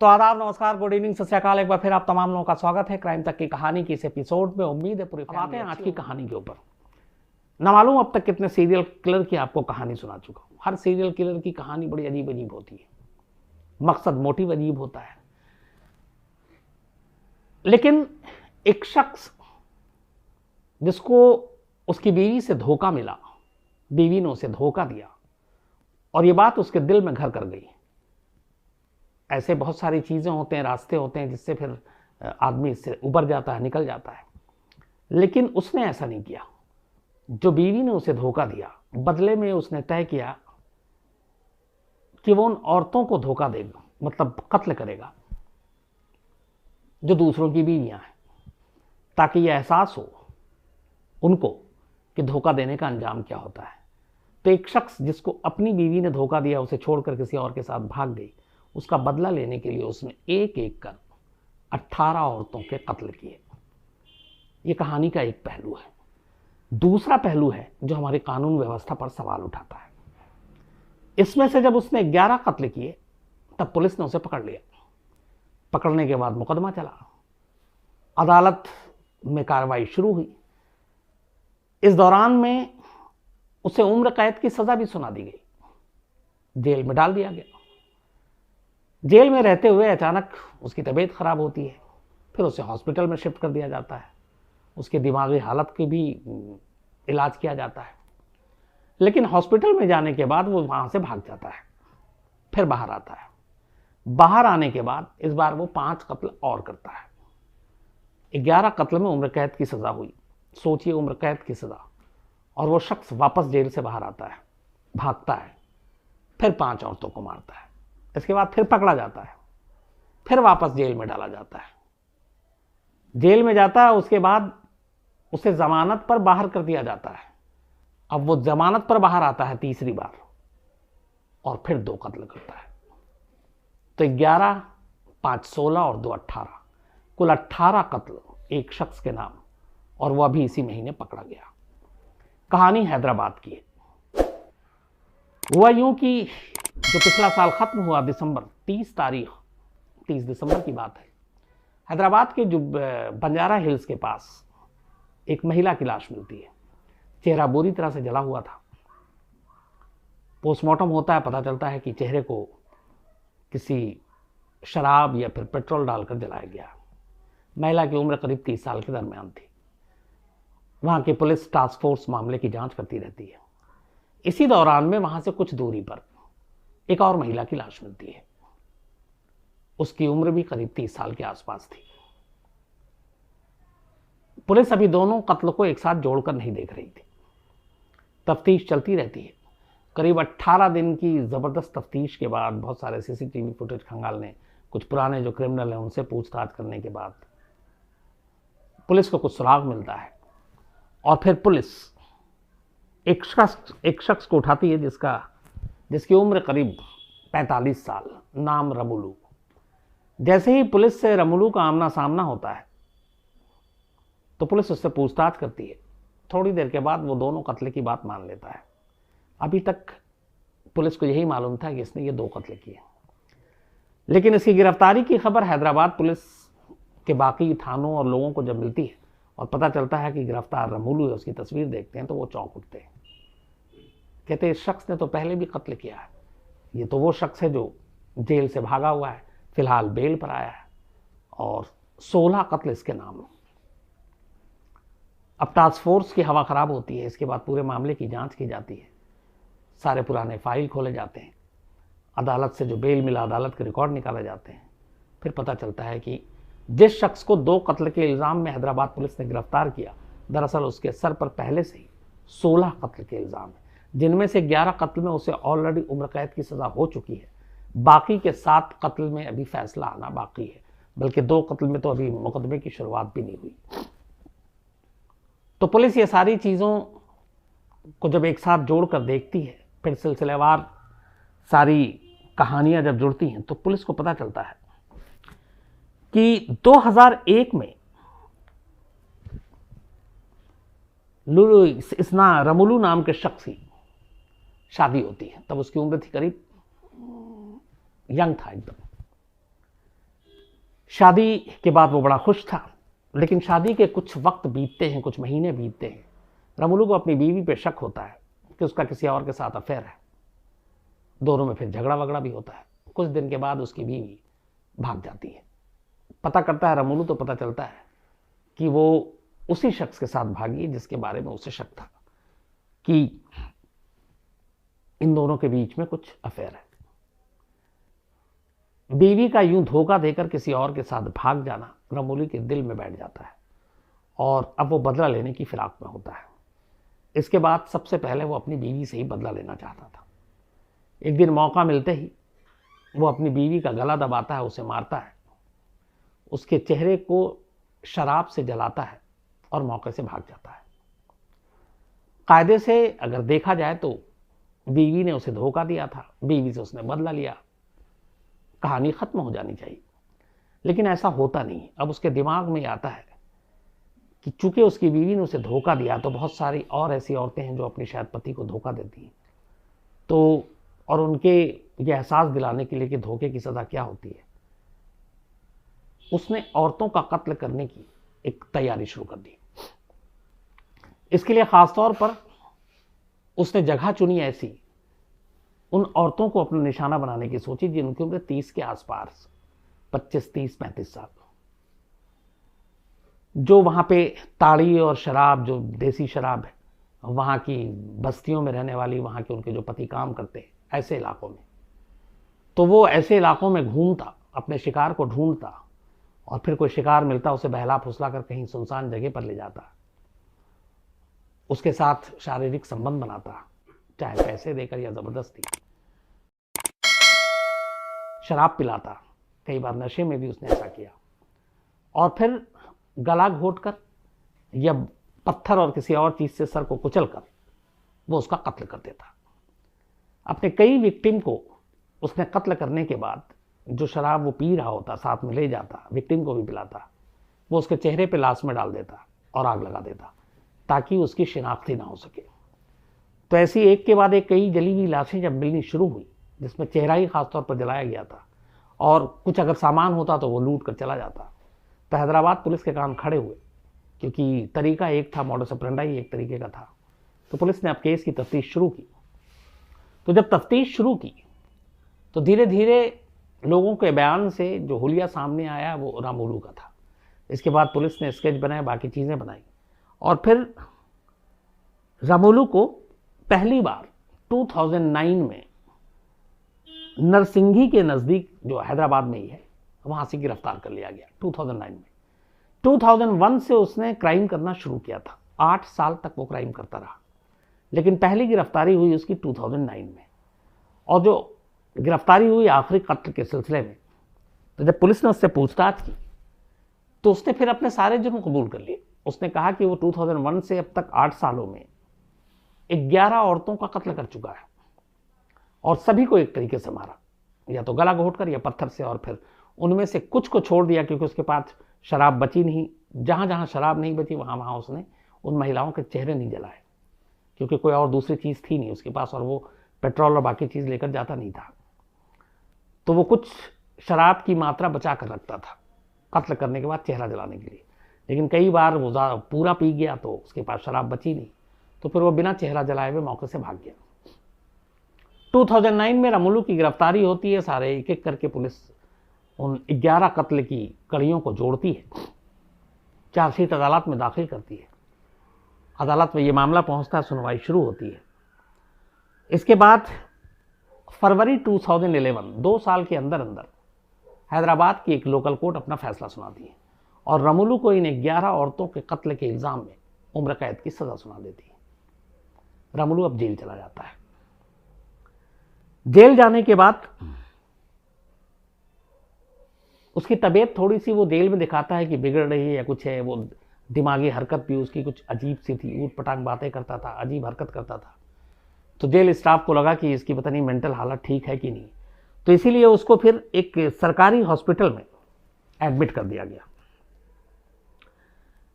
तो आदाब, नमस्कार, गुड इवनिंग, सत श्री अकाल। एक बार फिर आप तमाम लोगों का स्वागत है क्राइम तक की कहानी की इस एपिसोड में। उम्मीद है पूरी बातें हैं आज की कहानी के ऊपर। ना मालूम अब तक कितने सीरियल किलर की आपको कहानी सुना चुका हूं। हर सीरियल किलर की कहानी बड़ी अजीब अजीब होती है, मकसद मोटिव अजीब होता है। लेकिन एक शख्स जिसको उसकी बीवी से धोखा मिला, बीवी ने उसे धोखा दिया और ये बात उसके दिल में घर कर गई। ऐसे बहुत सारी चीज़ें होते हैं, रास्ते होते हैं जिससे फिर आदमी इससे उबर जाता है, निकल जाता है। लेकिन उसने ऐसा नहीं किया। जो बीवी ने उसे धोखा दिया, बदले में उसने तय किया कि वो उन औरतों को धोखा देगा, मतलब कत्ल करेगा जो दूसरों की बीवियां हैं, ताकि यह एहसास हो उनको कि धोखा देने का अंजाम क्या होता है। तो एक शख्स जिसको अपनी बीवी ने धोखा दिया, उसे छोड़कर किसी और के साथ भाग गई, उसका बदला लेने के लिए उसने एक एक कर 18 औरतों के कत्ल किए। यह कहानी का एक पहलू है। दूसरा पहलू है जो हमारी कानून व्यवस्था पर सवाल उठाता है। इसमें से जब उसने 11 कत्ल किए तब पुलिस ने उसे पकड़ लिया। पकड़ने के बाद मुकदमा चला, अदालत में कार्रवाई शुरू हुई। इस दौरान में उसे उम्र कैद की सजा भी सुना दी गई, जेल में डाल दिया गया। जेल में रहते हुए अचानक उसकी तबीयत खराब होती है, फिर उसे हॉस्पिटल में शिफ्ट कर दिया जाता है। उसके दिमागी हालत की भी इलाज किया जाता है। लेकिन हॉस्पिटल में जाने के बाद वो वहां से भाग जाता है, फिर बाहर आता है। बाहर आने के बाद इस बार वो 5 कत्ल और करता है। 11 कत्ल में उम्र कैद की सजा हुई। सोचिए, उम्र कैद की सजा, और वो शख्स वापस जेल से बाहर आता है, भागता है, फिर 5 औरतों को मारता है। इसके बाद फिर पकड़ा जाता है, फिर वापस जेल में डाला जाता है। जेल में जाता है, उसके बाद उसे जमानत पर बाहर कर दिया जाता है। अब वो जमानत पर बाहर आता है तीसरी बार और फिर 2 कत्ल करता है। तो 11, 5, 16 और 2, 18, कुल 18 कत्ल एक शख्स के नाम, और वह भी इसी महीने पकड़ा गया। कहानी हैदराबाद की है। हुआ यूं कि जो पिछला साल खत्म हुआ, दिसंबर 30 दिसंबर की बात है। हैदराबाद के जो बंजारा हिल्स के पास एक महिला की लाश मिलती है। चेहरा बुरी तरह से जला हुआ था। पोस्टमार्टम होता है, पता चलता है कि चेहरे को किसी शराब या फिर पेट्रोल डालकर जलाया गया। महिला की उम्र करीब 30 साल के दरमियान थी। वहां की पुलिस टास्क फोर्स मामले की जांच करती रहती है। इसी दौरान में वहां से कुछ दूरी पर एक और महिला की लाश मिलती है। उसकी उम्र भी करीब 30 साल के आसपास थी। पुलिस अभी दोनों कत्ल को एक साथ जोड़कर नहीं देख रही थी। तफ्तीश चलती रहती है। करीब 18 दिन की जबरदस्त तफ्तीश के बाद, बहुत सारे सीसीटीवी फुटेज खंगालने, कुछ पुराने जो क्रिमिनल हैं उनसे पूछताछ करने के बाद पुलिस को कुछ सुराग मिलता है, और फिर पुलिस एक शख्स को उठाती है जिसकी उम्र करीब 45 साल, नाम रमुलू। जैसे ही पुलिस से रमुलू का आमना सामना होता है तो पुलिस उससे पूछताछ करती है। थोड़ी देर के बाद वो दोनों कत्ले की बात मान लेता है। अभी तक पुलिस को यही मालूम था कि इसने ये 2 कत्ले किए, लेकिन इसकी गिरफ्तारी की खबर हैदराबाद पुलिस के बाकी थानों और लोगों को जब मिलती है और पता चलता है कि गिरफ्तार रमुलू है, उसकी तस्वीर देखते हैं तो वो चौंक उठते हैं। कहते इस शख्स ने तो पहले भी कत्ल किया है। ये तो वो शख्स है जो जेल से भागा हुआ है, फिलहाल बेल पर आया है, और 16 कत्ल इसके नाम है। अब टास्क फोर्स की हवा खराब होती है। इसके बाद पूरे मामले की जांच की जाती है। सारे पुराने फाइल खोले जाते हैं। अदालत से जो बेल मिला, अदालत के रिकॉर्ड निकाले जाते हैं। फिर पता चलता है कि जिस शख्स को 2 कत्ल के इल्ज़ाम में हैदराबाद पुलिस ने गिरफ्तार किया, दरअसल उसके सर पर पहले से ही 16 कत्ल के इल्ज़ाम हैं, जिनमें से 11 कत्ल में उसे ऑलरेडी उम्र कैद की सज़ा हो चुकी है। बाकी के 7 कत्ल में अभी फैसला आना बाकी है, बल्कि 2 कत्ल में तो अभी मुकदमे की शुरुआत भी नहीं हुई। तो पुलिस ये सारी चीज़ों को जब एक साथ जोड़कर देखती है, फिर सिलसिलेवार सारी कहानियां जब जुड़ती हैं, तो पुलिस को पता चलता है कि 2001 में रमुलू नाम के शख्स की शादी होती है। तब उसकी उम्र थी करीब, यंग था एकदम। शादी के बाद वो बड़ा खुश था, लेकिन शादी के कुछ वक्त बीतते हैं, कुछ महीने बीतते हैं, रमुलू को अपनी बीवी पे शक होता है कि उसका किसी और के साथ अफेयर है। दोनों में फिर झगड़ा वगड़ा भी होता है। कुछ दिन के बाद उसकी बीवी भाग जाती है। पता करता है रमुलू तो पता चलता है कि वो उसी शख्स के साथ भागी है जिसके बारे में उसे शक था कि इन दोनों के बीच में कुछ अफेयर है। बीवी का यूं धोखा देकर किसी और के साथ भाग जाना रमुलू के दिल में बैठ जाता है और अब वो बदला लेने की फिराक में होता है। इसके बाद सबसे पहले वो अपनी बीवी से ही बदला लेना चाहता था। एक दिन मौका मिलते ही वो अपनी बीवी का गला दबाता है, उसे मारता है, उसके चेहरे को शराब से जलाता है और मौके से भाग जाता है। कायदे से अगर देखा जाए तो बीवी ने उसे धोखा दिया था, बीवी से उसने बदला लिया, कहानी खत्म हो जानी चाहिए। लेकिन ऐसा होता नहीं। अब उसके दिमाग में आता है कि चूंकि उसकी बीवी ने उसे धोखा दिया तो बहुत सारी और ऐसी औरतें हैं जो अपने शायद पति को धोखा देती हैं, तो और उनके ये एहसास दिलाने के लिए कि धोखे की सज़ा क्या होती है, उसने औरतों का कत्ल करने की एक तैयारी शुरू कर दी। इसके लिए ख़ासतौर पर उसने जगह चुनी ऐसी, उन औरतों को अपना निशाना बनाने की सोची जिनकी उम्र 30 के आसपास, 25, 30, 35 साल, जो वहाँ पे ताड़ी और शराब, जो देसी शराब है, वहाँ की बस्तियों में रहने वाली, वहाँ के उनके जो पति काम करते हैं ऐसे इलाकों में। तो वो ऐसे इलाकों में घूमता, अपने शिकार को ढूंढता और फिर कोई शिकार मिलता उसे बहला फुसला कर कहीं सुनसान जगह पर ले जाता, उसके साथ शारीरिक संबंध बनाता, चाहे पैसे देकर या जबरदस्ती, शराब पिलाता, कई बार नशे में भी उसने ऐसा किया, और फिर गला घोटकर या पत्थर और किसी और चीज से सर को कुचलकर वो उसका कत्ल कर देता। अपने कई विक्टिम को उसने कत्ल करने के बाद जो शराब वो पी रहा होता साथ में ले जाता, विक्टिम को भी पिलाता, वो उसके चेहरे पे लाश में डाल देता और आग लगा देता ताकि उसकी शिनाख्त ही ना हो सके। तो ऐसी एक के बाद एक कई जली हुई लाशें जब मिलनी शुरू हुई, जिसमें चेहरा ही खासतौर पर जलाया गया था और कुछ अगर सामान होता तो वो लूट कर चला जाता, तो हैदराबाद पुलिस के कान खड़े हुए, क्योंकि तरीका एक था, मॉडस ऑपरेंडी एक तरीके का था। तो पुलिस ने अब केस की तफ्तीश शुरू की। तो जब तफ्तीश शुरू की तो धीरे धीरे लोगों के बयान से जो हुलिया सामने आया वो रमुलू का था। इसके बाद पुलिस ने स्केच बनाए, बाकी चीज़ें बनाई और फिर रमुलू को पहली बार 2009 में नरसिंगी के नज़दीक, जो हैदराबाद में ही है, वहाँ से गिरफ्तार कर लिया गया 2009 में। 2001 से उसने क्राइम करना शुरू किया था, 8 साल तक वो क्राइम करता रहा, लेकिन पहली गिरफ्तारी हुई उसकी 2009 में। और जो गिरफ्तारी हुई आखिरी कत्ल के सिलसिले में, तो जब पुलिस ने उससे पूछताछ की तो उसने फिर अपने सारे जुर्म कबूल कर लिए। उसने कहा कि वो 2001 से अब तक 8 सालों में 11 औरतों का कत्ल कर चुका है और सभी को एक तरीके से मारा, या तो गला घोंटकर या पत्थर से, और फिर उनमें से कुछ को छोड़ दिया क्योंकि उसके पास शराब बची नहीं। जहाँ जहाँ शराब नहीं बची वहाँ वहाँ उसने उन महिलाओं के चेहरे नहीं जलाए, क्योंकि कोई और दूसरी चीज़ थी नहीं उसके पास और वो पेट्रोल और बाकी चीज़ लेकर जाता नहीं था। तो वो कुछ शराब की मात्रा बचा कर रखता था कत्ल करने के बाद चेहरा जलाने के लिए, लेकिन कई बार वो पूरा पी गया तो उसके पास शराब बची नहीं, तो फिर वो बिना चेहरा जलाए हुए मौके से भाग गया। 2009 में रमुलू की गिरफ्तारी होती है। सारे एक एक करके पुलिस उन 11 कत्ल की कड़ियों को जोड़ती है, चार्जशीट अदालत में दाखिल करती है, अदालत में ये मामला पहुंचता है, सुनवाई शुरू होती है। इसके बाद फरवरी 2011, 2 साल के अंदर अंदर हैदराबाद की एक लोकल कोर्ट अपना फैसला सुनाती है और रमुलू को इन 11 औरतों के कत्ल के इल्ज़ाम में उम्र कैद की सज़ा सुना देती है। रमुलू अब जेल चला जाता है। जेल जाने के बाद उसकी तबीयत थोड़ी सी, वो जेल में दिखाता है कि बिगड़ रही है या कुछ है, वो दिमागी हरकत भी उसकी कुछ अजीब सी थी, ऊट पटांग बातें करता था, अजीब हरकत करता था। तो जेल स्टाफ को लगा कि इसकी पता नहीं मेंटल हालत ठीक है कि नहीं, तो इसीलिए उसको फिर एक सरकारी हॉस्पिटल में एडमिट कर दिया गया।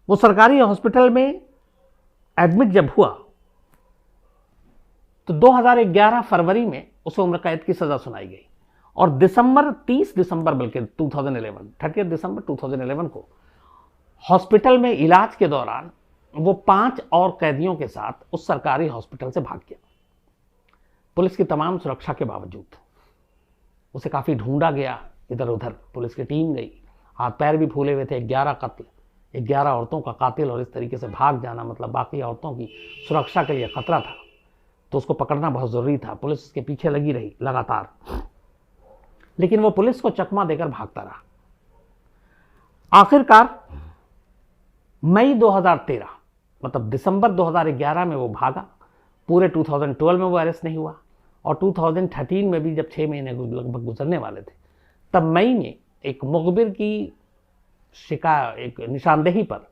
वो सरकारी हॉस्पिटल में एडमिट जब हुआ तो 2011 फरवरी में उसे उम्र कैद की सज़ा सुनाई गई और 30 दिसंबर बल्कि 2011 30 दिसंबर 2011 को हॉस्पिटल में इलाज के दौरान वो 5 और कैदियों के साथ उस सरकारी हॉस्पिटल से भाग गया। पुलिस की तमाम सुरक्षा के बावजूद उसे काफ़ी ढूंढा गया, इधर उधर पुलिस की टीम गई, हाथ पैर भी फूले हुए थे। 11 कत्ल, 11 औरतों का कातिल, और इस तरीके से भाग जाना मतलब बाकी औरतों की सुरक्षा के लिए खतरा था, तो उसको पकड़ना बहुत ज़रूरी था। पुलिस उसके पीछे लगी रही लगातार, लेकिन वो पुलिस को चकमा देकर भागता रहा। आखिरकार मई 2013 मतलब दिसंबर 2011 में वो भागा। पूरे 2012 में वो अरेस्ट नहीं हुआ, और 2013 में भी जब 6 महीने लगभग गुजरने वाले थे, तब मई में एक मुखबिर की एक निशानदेही पर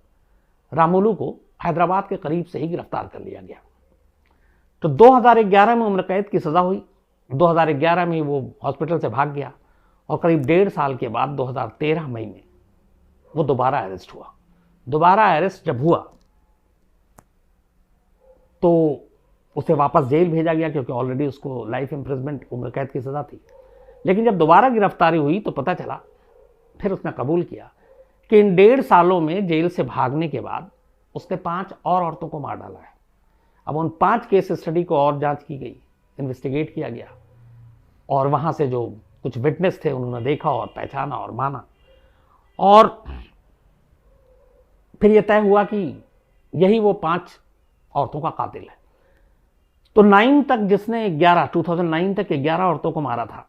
रामुलू को हैदराबाद के करीब से ही गिरफ्तार कर लिया गया। तो 2011 में उम्र कैद की सज़ा हुई। 2011 में वो हॉस्पिटल से भाग गया, और करीब 1.5 साल के बाद 2013 मई में वो दोबारा अरेस्ट हुआ। दोबारा अरेस्ट जब हुआ तो उसे वापस जेल भेजा गया, क्योंकि ऑलरेडी उसको लाइफ इम्प्रिजमेंट उम्र कैद की सज़ा थी। लेकिन जब दोबारा गिरफ्तारी हुई तो पता चला, फिर उसने कबूल किया कि इन 1.5 सालों में जेल से भागने के बाद उसने 5 और औरतों को मार डाला है। अब उन 5 केस स्टडी को और जांच की गई, इन्वेस्टिगेट किया गया, और वहाँ से जो कुछ विटनेस थे उन्होंने देखा और पहचाना और माना, और फिर यह तय हुआ कि यही वो 5 औरतों का कातिल है। तो 9 तक जिसने 2009 तक 11 औरतों को मारा था,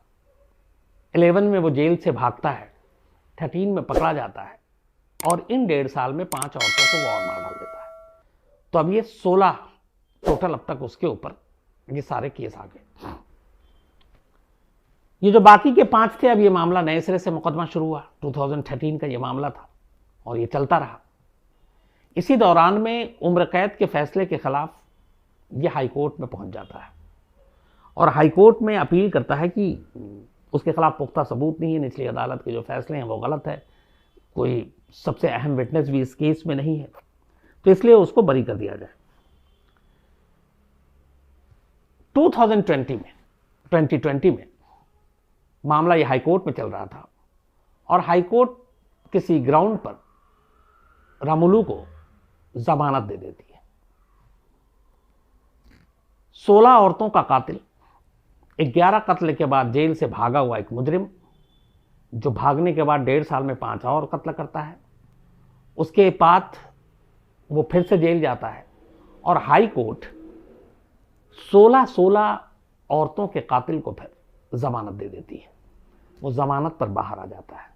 11 में वो जेल से भागता है, 13 में पकड़ा जाता है, और इन 1.5 साल में 5 औरतों को वो और मार डाल देता है। तो अब ये 16 टोटल अब तक उसके ऊपर ये सारे केस आ गए। ये जो बाकी के 5 थे, अब ये मामला नए सिरे से मुकदमा शुरू हुआ। 2013 का ये मामला था और ये चलता रहा। इसी दौरान में उम्र कैद के फैसले के खिलाफ ये हाई कोर्ट में पहुंच जाता है, और हाई कोर्ट में अपील करता है कि उसके खिलाफ पुख्ता सबूत नहीं है, निचली अदालत के जो फैसले हैं वो गलत है, कोई सबसे अहम विटनेस भी इस केस में नहीं है, तो इसलिए उसको बरी कर दिया जाए। 2020 में मामला ये हाई कोर्ट में चल रहा था, और हाई कोर्ट किसी ग्राउंड पर रामुलू को जमानत दे देती है। 16 औरतों का कातिल, 11 कत्ल के बाद जेल से भागा हुआ एक मुजरिम, जो भागने के बाद 1.5 साल में 5 और कत्ल करता है। उसके बाद वो फिर से जेल जाता है, और हाई कोर्ट 16 औरतों के कातिल को फिर जमानत दे देती है। वो जमानत पर बाहर आ जाता है,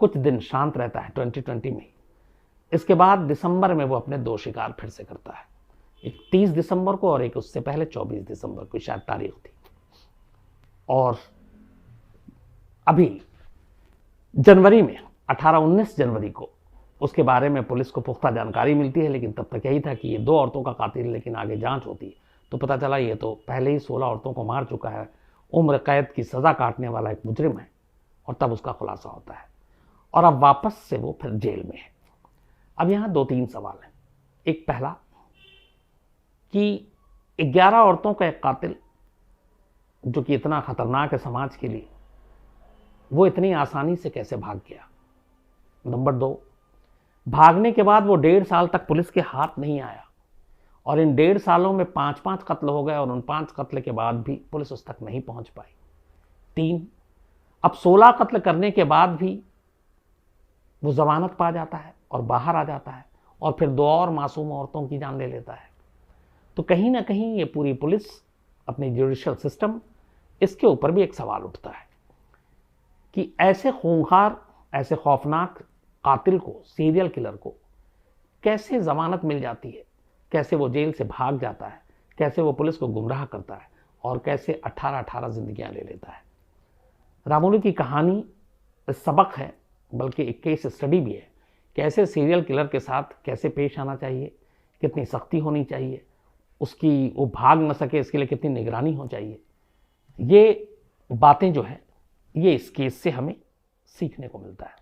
कुछ दिन शांत रहता है 2020 में। इसके बाद दिसंबर में वो अपने 2 शिकार फिर से करता है, एक 30 दिसंबर को और एक उससे पहले 24 दिसंबर को शायद तारीख थी। और अभी जनवरी में 18-19 जनवरी को उसके बारे में पुलिस को पुख्ता जानकारी मिलती है, लेकिन तब तक यही था कि ये 2 औरतों का कातिल। लेकिन आगे जांच होती है तो पता चला ये तो पहले ही 16 औरतों को मार चुका है, उम्र कैद की सज़ा काटने वाला एक मुजरिम है। और तब उसका खुलासा होता है, और अब वापस से वो फिर जेल में है। अब यहाँ 2-3 सवाल हैं। एक पहला कि 11 औरतों का एक कातिल, जो कि इतना खतरनाक है समाज के लिए, वो इतनी आसानी से कैसे भाग गया। नंबर 2, भागने के बाद वो 1.5 साल तक पुलिस के हाथ नहीं आया, और इन 1.5 सालों में 5 कत्ल हो गए, और उन 5 कत्ल के बाद भी पुलिस उस तक नहीं पहुंच पाई। 3, अब 16 कत्ल करने के बाद भी वो जमानत पा जाता है और बाहर आ जाता है, और फिर 2 और मासूम औरतों की जान ले लेता है। तो कहीं ना कहीं ये पूरी पुलिस, अपनी जुडिशियल सिस्टम, इसके ऊपर भी एक सवाल उठता है कि ऐसे खूंखार, ऐसे खौफनाक कातिल को, सीरियल किलर को कैसे जमानत मिल जाती है, कैसे वो जेल से भाग जाता है, कैसे वो पुलिस को गुमराह करता है, और कैसे 18-18 जिंदगियां ले लेता है। रामुलू की कहानी सबक है, बल्कि एक केस स्टडी भी है, कैसे सीरियल किलर के साथ कैसे पेश आना चाहिए, कितनी सख्ती होनी चाहिए, उसकी वो भाग न सके इसके लिए कितनी निगरानी हो चाहिए। ये बातें जो है, ये इस केस से हमें सीखने को मिलता है।